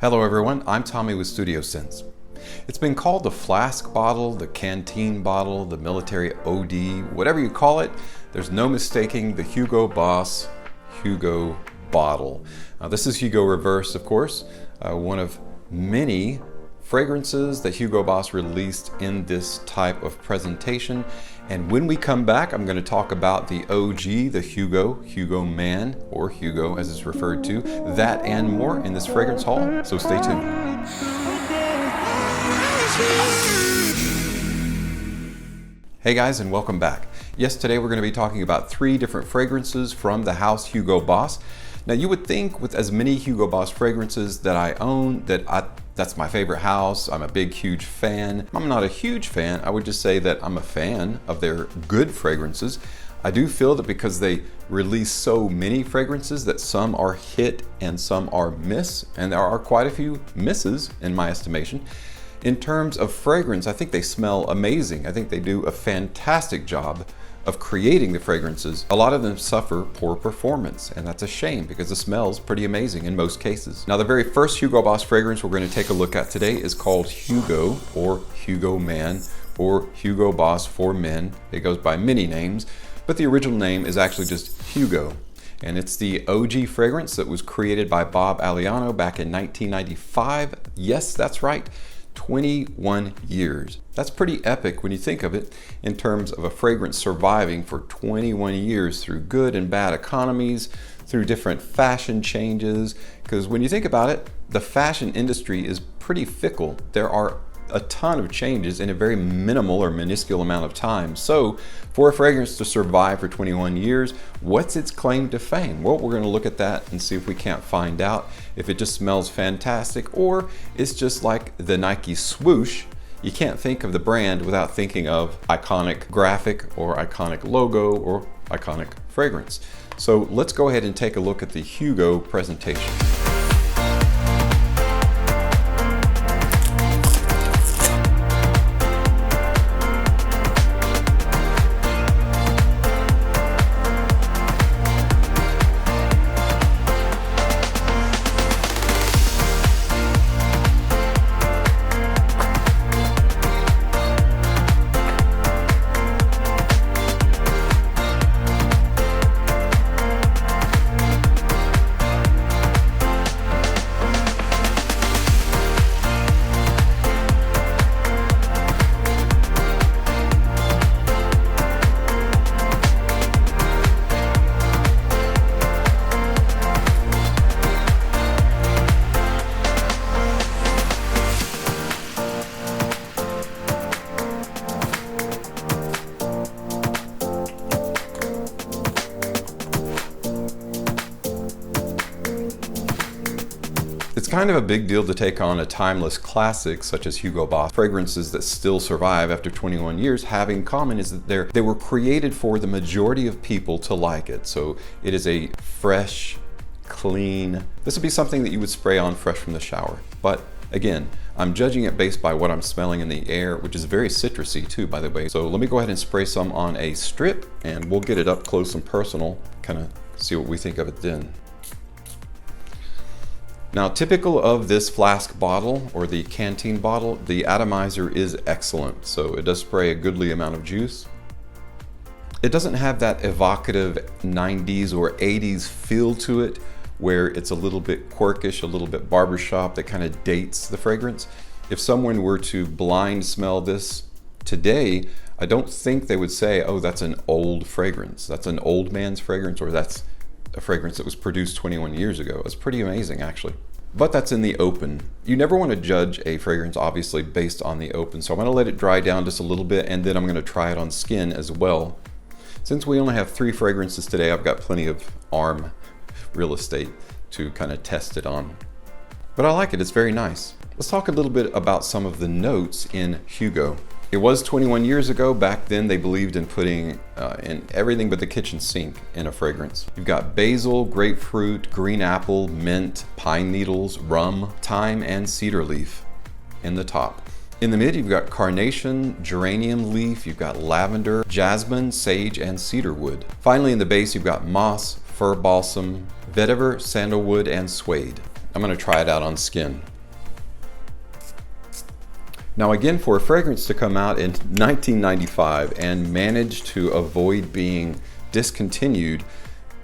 Hello everyone, I'm Tommy with Studio Sense. It's been called the flask bottle, the canteen bottle, the military OD, whatever you call it, there's no mistaking the HUGO BOSS HUGO bottle. This is HUGO Reverse, of course, one of many fragrances that HUGO BOSS released in this type of presentation. And when we come back, I'm going to talk about the OG, the HUGO Man, or HUGO as it's referred to, that and more in this fragrance haul, so stay tuned. Hey guys, and welcome back. Yes, today we're going to be talking about 3 different fragrances from the house HUGO BOSS. Now you would think with as many HUGO BOSS fragrances that I own that's my favorite house. I'm a big, huge fan. I'm not a huge fan. I would just say that I'm a fan of their good fragrances. I do feel that because they release so many fragrances that some are hit and some are miss, and there are quite a few misses in my estimation. In terms of fragrance, I think they smell amazing. I think they do a fantastic job of creating the fragrances. A lot of them suffer poor performance, and that's a shame because the smell's pretty amazing in most cases. Now, the very first HUGO BOSS fragrance we're going to take a look at today is called HUGO, or HUGO Man, or HUGO BOSS for Men. It goes by many names, but the original name is actually just HUGO. And it's the OG fragrance that was created by Bob Aliano back in 1995. Yes, that's right. 21 years. That's pretty epic when you think of it in terms of a fragrance surviving for 21 years through good and bad economies, through different fashion changes. Because when you think about it, the fashion industry is pretty fickle. There are a ton of changes in a very minimal or minuscule amount of time. So for a fragrance to survive for 21 years, what's its claim to fame? Well, we're going to look at that and see if we can't find out if it just smells fantastic or it's just like the Nike swoosh. You can't think of the brand without thinking of iconic graphic or iconic logo or iconic fragrance. So let's go ahead and take a look at the HUGO presentation. It's kind of a big deal to take on a timeless classic such as HUGO BOSS. Fragrances that still survive after 21 years have in common is that they were created for the majority of people to like it. So it is a fresh, clean, this would be something that you would spray on fresh from the shower. But again, I'm judging it based by what I'm smelling in the air, which is very citrusy too, by the way. So let me go ahead and spray some on a strip and we'll get it up close and personal, kind of see what we think of it then. Now, typical of this flask bottle or the canteen bottle, the atomizer is excellent. So it does spray a goodly amount of juice. It doesn't have that evocative 90s or 80s feel to it where it's a little bit quirkish, a little bit barbershop that kind of dates the fragrance. If someone were to blind smell this today, I don't think they would say, oh, that's an old fragrance. That's an old man's fragrance, or that's a fragrance that was produced 21 years ago. It's pretty amazing, actually. But that's in the open. You never want to judge a fragrance, obviously, based on the open. So I'm going to let it dry down just a little bit, and then I'm going to try it on skin as well. Since we only have 3 fragrances today, I've got plenty of arm real estate to kind of test it on. But I like it. It's very nice. Let's talk a little bit about some of the notes in HUGO. It was 21 years ago. Back then they believed in putting in everything but the kitchen sink in a fragrance. You've got basil, grapefruit, green apple, mint, pine needles, rum, thyme, and cedar leaf in the top. In the mid, you've got carnation, geranium leaf, you've got lavender, jasmine, sage, and cedarwood. Finally, in the base, you've got moss, fir balsam, vetiver, sandalwood, and suede. I'm gonna try it out on skin. Now again, for a fragrance to come out in 1995 and manage to avoid being discontinued,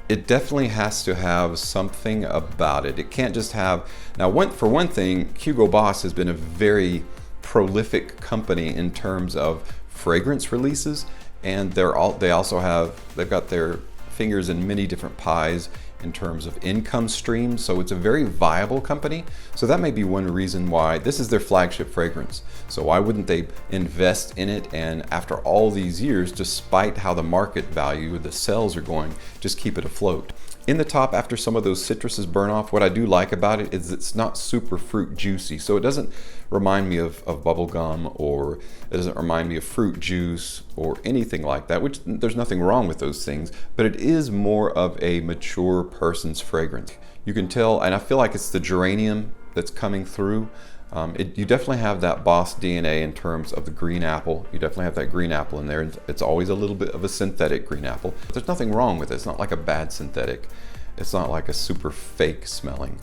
it definitely has to have something about it. It can't just have, now for one thing, HUGO BOSS has been a very prolific company in terms of fragrance releases, and they've got their fingers in many different pies in terms of income streams, so it's a very viable company. So that may be one reason why this is their flagship fragrance. So why wouldn't they invest in it, and after all these years, despite how the market value, the sales are going, just keep it afloat. In the top, after some of those citruses burn off, what I do like about it is it's not super fruit juicy. So it doesn't remind me of bubble gum, or it doesn't remind me of fruit juice or anything like that, which there's nothing wrong with those things, but it is more of a mature person's fragrance. You can tell, and I feel like it's the geranium that's coming through. You definitely have that Boss DNA in terms of the green apple. You definitely have that green apple in there. It's always a little bit of a synthetic green apple. But there's nothing wrong with it. It's not like a bad synthetic. It's not like a super fake smelling.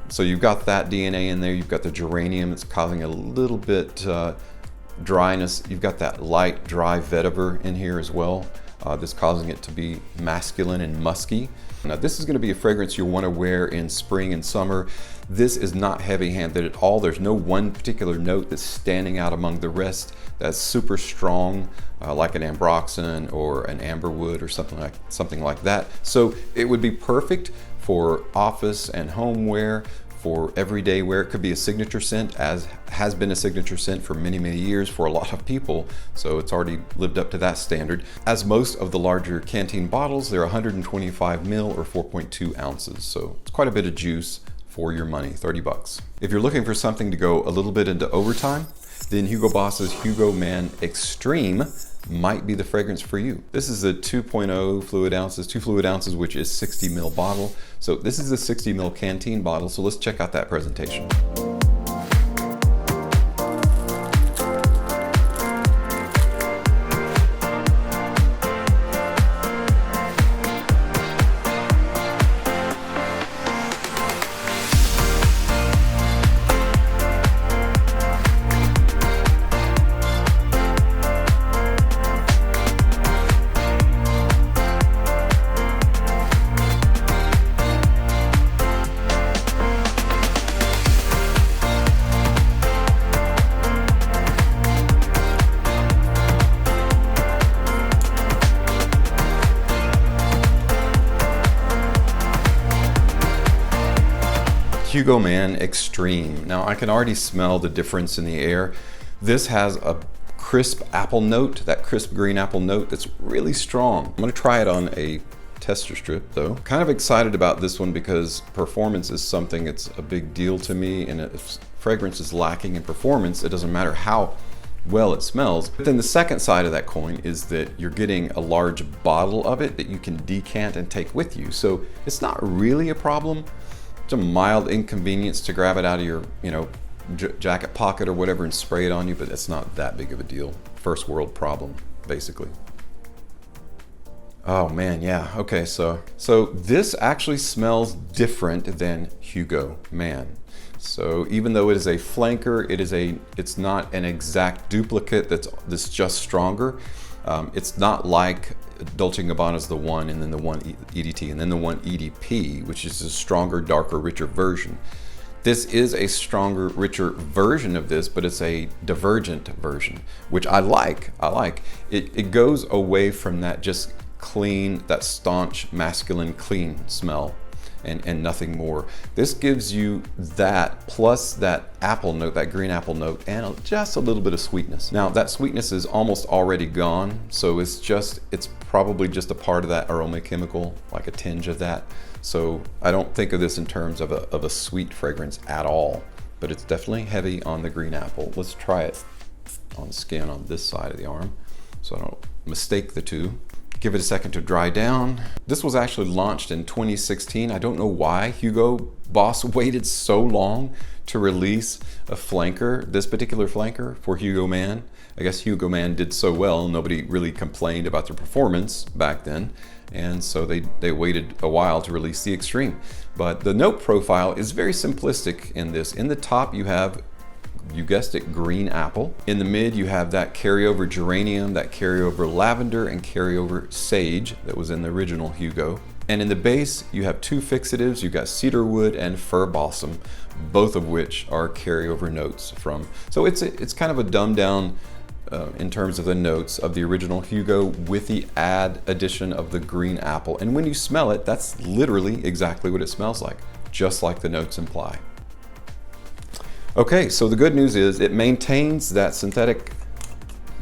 So you've got that DNA in there. You've got the geranium. It's causing a little bit dryness. You've got that light, dry vetiver in here as well. That's causing it to be masculine and musky. Now this is going to be a fragrance you'll want to wear in spring and summer. This is not heavy-handed at all. There's no one particular note that's standing out among the rest that's super strong, like an ambroxan or an amberwood or something like that. So it would be perfect for office and home wear, for everyday wear. It could be a signature scent, as has been a signature scent for many, many years for a lot of people. So it's already lived up to that standard. As most of the larger canteen bottles, they're 125 ml or 4.2 ounces. So it's quite a bit of juice for your money, 30 bucks. If you're looking for something to go a little bit into overtime, then HUGO BOSS's HUGO MAN Extreme might be the fragrance for you. This is a 2.0 fluid ounces, 2 fluid ounces, which is 60 ml bottle. So this is a 60 ml canteen bottle. So let's check out that presentation. HUGO MAN Extreme. Now I can already smell the difference in the air. This has a crisp apple note, that crisp green apple note that's really strong. I'm gonna try it on a tester strip though. Kind of excited about this one because performance is something that's a big deal to me, and if fragrance is lacking in performance, it doesn't matter how well it smells. But then the second side of that coin is that you're getting a large bottle of it that you can decant and take with you. So it's not really a problem. It's a mild inconvenience to grab it out of your, jacket pocket or whatever and spray it on you, but it's not that big of a deal. First world problem, basically. Oh man, yeah, okay, so this actually smells different than HUGO MAN. So even though it is a flanker, it's not an exact duplicate that's just stronger. It's not like Dolce & Gabbana's the one, and then the one EDT, and then the one EDP, which is a stronger, darker, richer version. This is a stronger, richer version of this, but it's a divergent version, which I like. It goes away from that just clean, that staunch, masculine, clean smell. And nothing more. This gives you that plus that apple note, that green apple note, and just a little bit of sweetness. Now that sweetness is almost already gone, so it's probably just a part of that aroma chemical, like a tinge of that. So I don't think of this in terms of a sweet fragrance at all, but it's definitely heavy on the green apple. Let's try it on skin on this side of the arm, so I don't mistake the two. Give it a second to dry down. This was actually launched in 2016. I don't know why HUGO BOSS waited so long to release a flanker, this particular flanker for HUGO MAN. I guess HUGO MAN did so well, nobody really complained about their performance back then, and so they waited a while to release the Extreme. But the note profile is very simplistic in this. In the top you have, you guessed it, green apple. In the mid you have that carryover geranium, that carryover lavender, and carryover sage that was in the original Hugo. And in the base you have two fixatives. You've got cedarwood and fir balsam, both of which are carryover notes from. So it's kind of a dumbed down in terms of the notes of the original Hugo with the addition of the green apple. And when you smell it, that's literally exactly what it smells like, just like the notes imply. Okay, so the good news is it maintains that synthetic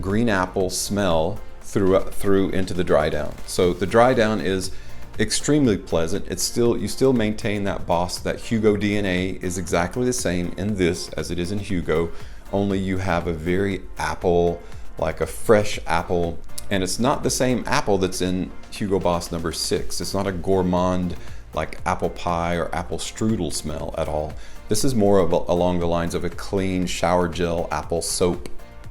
green apple smell through into the dry down. So the dry down is extremely pleasant. You still maintain that Boss, that Hugo DNA is exactly the same in this as it is in Hugo, only you have a very apple, like a fresh apple, and it's not the same apple that's in Hugo Boss number 6. It's not a gourmand like apple pie or apple strudel smell at all. This is more of along the lines of a clean shower gel apple soap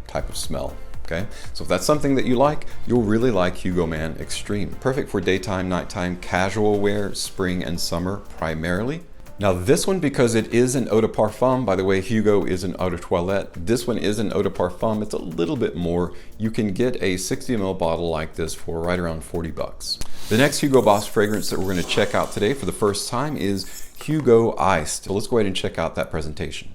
type of smell. Okay, so if that's something that you like, you'll really like Hugo Man Extreme. Perfect for daytime, nighttime, casual wear, spring and summer primarily. Now this one, because it is an eau de parfum, by the way, Hugo is an eau de toilette. This one is an eau de parfum. It's a little bit more. You can get a 60 ml bottle like this for right around 40 bucks. The next Hugo Boss fragrance that we're going to check out today for the first time is Hugo Iced. So let's go ahead and check out that presentation.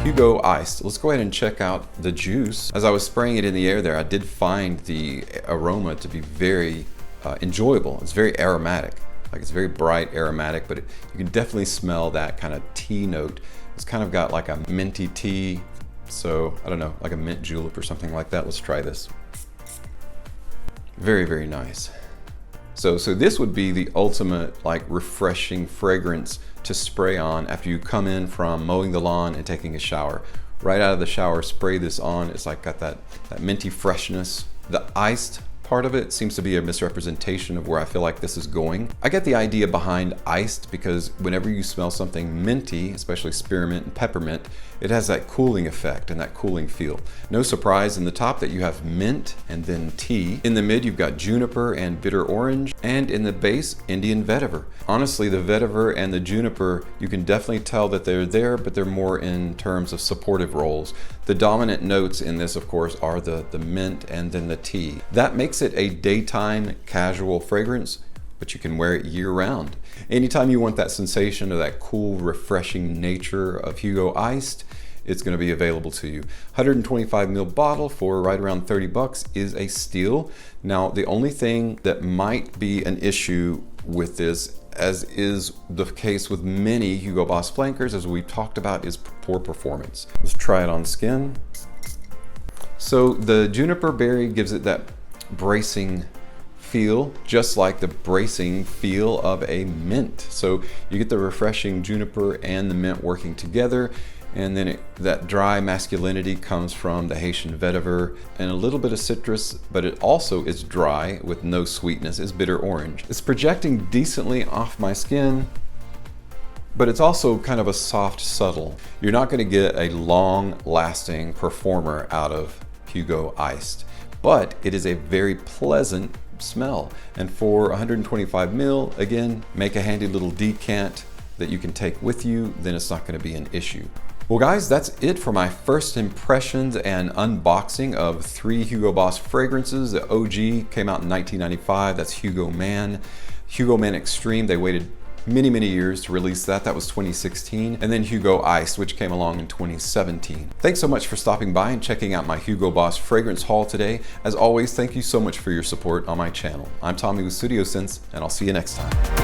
Hugo Iced. Let's go ahead and check out the juice. As I was spraying it in the air there, I did find the aroma to be very enjoyable. It's very aromatic, like it's very bright aromatic, but you can definitely smell that kind of tea note. It's kind of got like a minty tea, so I don't know, like a mint julep or something like that. Let's try this. Very, very nice. So this would be the ultimate like refreshing fragrance to spray on after you come in from mowing the lawn and taking a shower. Right out of the shower, spray this on. It's like got that minty freshness. The iced part of it seems to be a misrepresentation of where I feel like this is going. I get the idea behind iced because whenever you smell something minty, especially spearmint and peppermint, it has that cooling effect and that cooling feel. No surprise in the top that you have mint and then tea. In the mid, you've got juniper and bitter orange, and in the base, Indian vetiver. Honestly, the vetiver and the juniper, you can definitely tell that they're there, but they're more in terms of supportive roles. The dominant notes in this, of course, are the mint and then the tea. That makes it a daytime casual fragrance, but you can wear it year round. Anytime you want that sensation of that cool, refreshing nature of Hugo Iced, it's going to be available to you. 125 ml bottle for right around 30 bucks is a steal. Now, the only thing that might be an issue with this, as is the case with many Hugo Boss flankers, as we've talked about, is poor performance. Let's try it on skin. So the juniper berry gives it that bracing feel, just like the bracing feel of a mint. So you get the refreshing juniper and the mint working together, and then that dry masculinity comes from the Haitian vetiver and a little bit of citrus, but it also is dry with no sweetness, is bitter orange. It's projecting decently off my skin, but it's also kind of a soft, subtle. You're not going to get a long-lasting performer out of Hugo Iced, but it is a very pleasant smell. And for 125 ml, again, make a handy little decant that you can take with you, then it's not going to be an issue. Well guys, that's it for my first impressions and unboxing of 3 Hugo Boss fragrances. The OG came out in 1995, that's Hugo Man. Hugo Man Extreme, they waited many years to release that. That was 2016. And then Hugo Iced, which came along in 2017. Thanks so much for stopping by and checking out my Hugo Boss fragrance haul today. As always, thank you so much for your support on my channel. I'm Tommy with Studio Sense, and I'll see you next time.